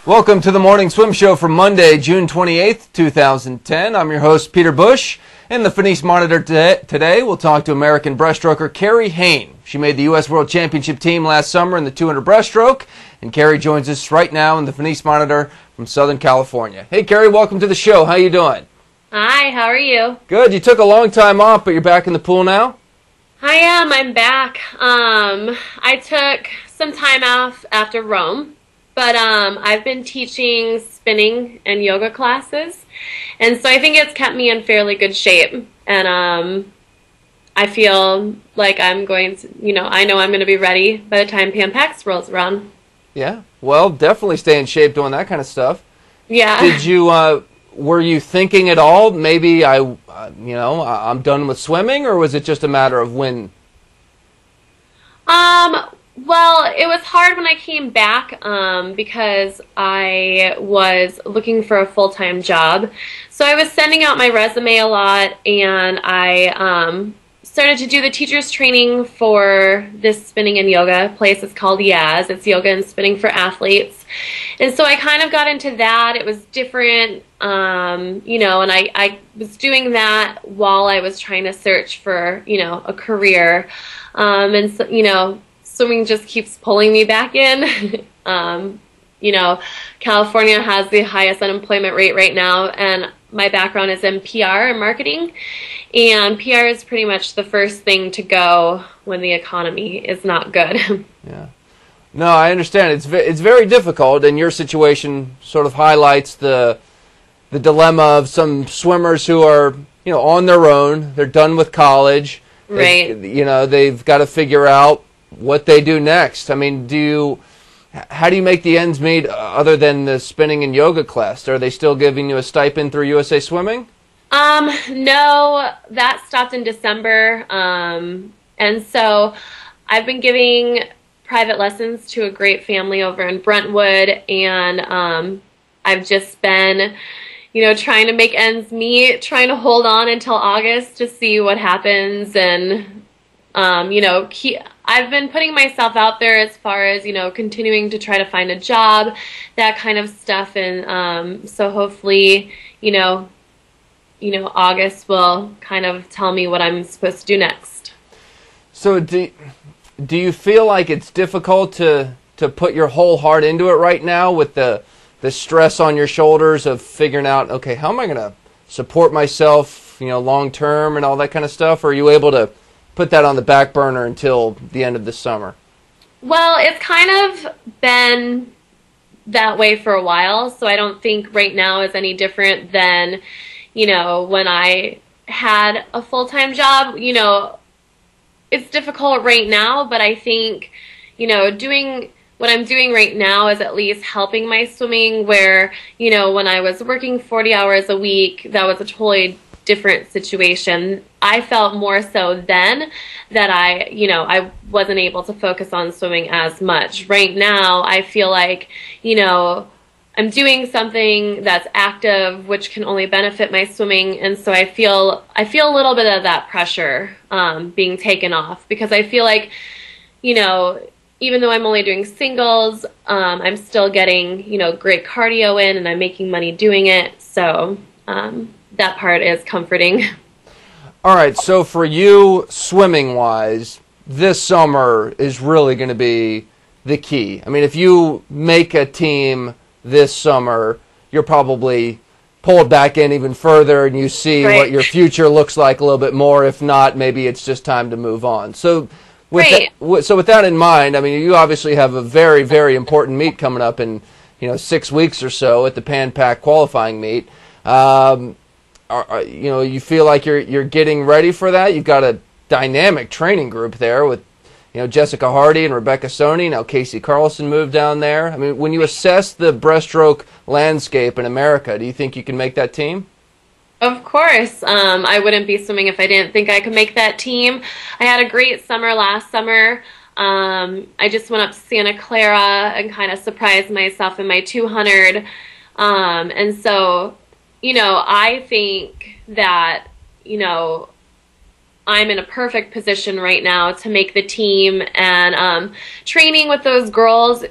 Welcome to the Morning Swim Show for Monday, June 28th, 2010. I'm your host, Peter Bush. In the Finis Monitor today, we'll talk to American breaststroker Keri Hehn. She made the U.S. World Championship team last summer in the 200 breaststroke, and Keri joins us right now in the Finis Monitor from Southern California. Hey, Keri, welcome to the show. How you doing? Hi, how are you? Good. You took a long time off, but you're back in the pool now? I am. I'm back. I took some time off after Rome. But I've been teaching spinning and yoga classes, and so I think it's kept me in fairly good shape. And I feel like I'm going to, I know I'm going to be ready by the time Pan Pacs rolls around. Yeah, well, definitely stay in shape doing that kind of stuff. Yeah. Did you, were you thinking at all, maybe I'm done with swimming, or was it just a matter of when? Well, it was hard when I came back because I was looking for a full-time job. So I was sending out my resume a lot, and I started to do the teacher's training for this spinning and yoga place. It's called Yaz. It's yoga and spinning for athletes. And so I kind of got into that. It was different, and I was doing that while I was trying to search for, a career. And so, swimming just keeps pulling me back in. California has the highest unemployment rate right now, and my background is in PR and marketing, and PR is pretty much the first thing to go when the economy is not good. Yeah. No, I understand. It's very difficult, and your situation sort of highlights the dilemma of some swimmers who are, on their own. They're done with college. Right. They've got to figure out what they do next. I mean, how do you make the ends meet other than the spinning and yoga class? Are they still giving you a stipend through USA Swimming? No, that stopped in December. And so I've been giving private lessons to a great family over in Brentwood, and I've just been trying to make ends meet, trying to hold on until August to see what happens, and I've been putting myself out there as far as, continuing to try to find a job, that kind of stuff. And so hopefully, August will kind of tell me what I'm supposed to do next. So do you feel like it's difficult to put your whole heart into it right now with the stress on your shoulders of figuring out, okay, how am I going to support myself, long term and all that kind of stuff? Or are you able to put that on the back burner until the end of the summer? Well, it's kind of been that way for a while, so I don't think right now is any different than, when I had a full-time job. It's difficult right now, but I think, doing what I'm doing right now is at least helping my swimming, where, when I was working 40 hours a week, that was a totally different situation. I felt more so then that I wasn't able to focus on swimming as much. Right now, I feel like, I'm doing something that's active, which can only benefit my swimming, and so I feel a little bit of that pressure being taken off, because I feel like, even though I'm only doing singles, I'm still getting, great cardio in, and I'm making money doing it, so that part is comforting. All right, so for you, swimming-wise, this summer is really going to be the key. I mean, if you make a team this summer, you're probably pulled back in even further, and you see what your future looks like a little bit more. If not, maybe it's just time to move on. So with that in mind, I mean, you obviously have a very, very important meet coming up in 6 weeks or so at the Pan Pac qualifying meet. You feel like you're getting ready for that? You've got a dynamic training group there with, Jessica Hardy and Rebecca Stoney. Now Casey Carlson moved down there. I mean, when you assess the breaststroke landscape in America, do you think you can make that team? Of course. I wouldn't be swimming if I didn't think I could make that team. I had a great summer last summer. I just went up to Santa Clara and kind of surprised myself in my 200. And so, I think that, I'm in a perfect position right now to make the team, and training with those girls,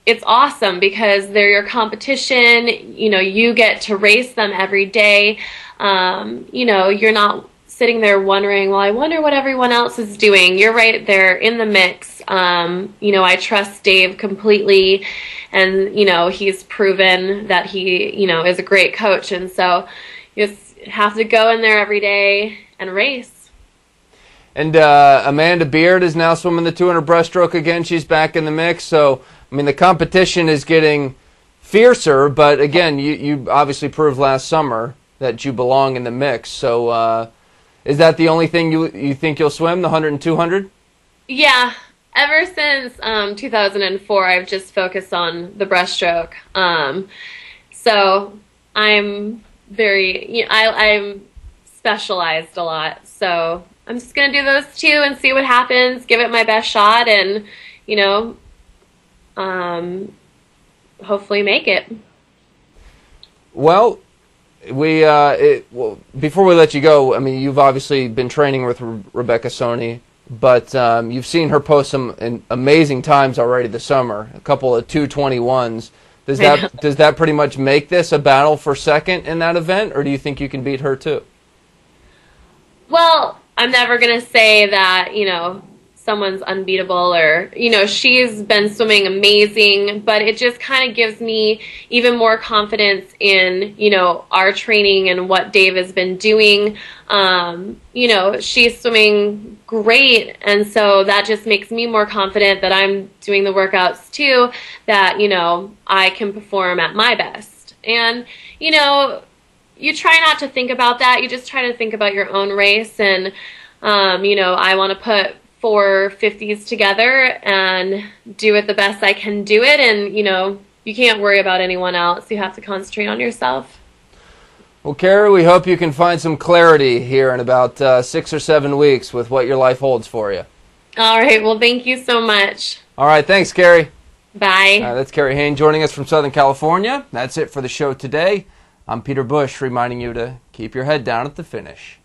it's awesome because they're your competition. You know, you get to race them every day. You know, you're not sitting there wondering, well, I wonder what everyone else is doing. You're right there in the mix. You know, I trust Dave completely, and, you know, he's proven that he, you know, is a great coach. And so you just have to go in there every day and race. And Amanda Beard is now swimming the 200 breaststroke again. She's back in the mix. So, I mean, the competition is getting fiercer, but again, you obviously proved last summer that you belong in the mix. So is that the only thing you think you'll swim, the 100 and 200? Yeah. Ever since 2004, I've just focused on the breaststroke. So I'm very, you know, I'm specialized a lot. So I'm just going to do those two and see what happens, give it my best shot, and, you know, hopefully make it. Well, before we let you go, I mean, you've obviously been training with Rebecca Soni, but you've seen her post some amazing times already this summer, a couple of 2:21s. Does that pretty much make this a battle for second in that event, or do you think you can beat her too? Well, I'm never going to say that, you know, someone's unbeatable, or, you know, she's been swimming amazing, but it just kind of gives me even more confidence in, you know, our training and what Dave has been doing. You know, she's swimming great, and so that just makes me more confident that I'm doing the workouts too, that, you know, I can perform at my best. And, you know, you try not to think about that. You just try to think about your own race, and, you know, I want to put 4 50s together and do it the best I can do it, and, you know, you can't worry about anyone else. You have to concentrate on yourself. Well, Keri, we hope you can find some clarity here in about 6 or 7 weeks with what your life holds for you. All right. Well, thank you so much. All right. Thanks, Keri. Bye. That's Keri Hehn joining us from Southern California. That's it for the show today. I'm Peter Bush, reminding you to keep your head down at the finish.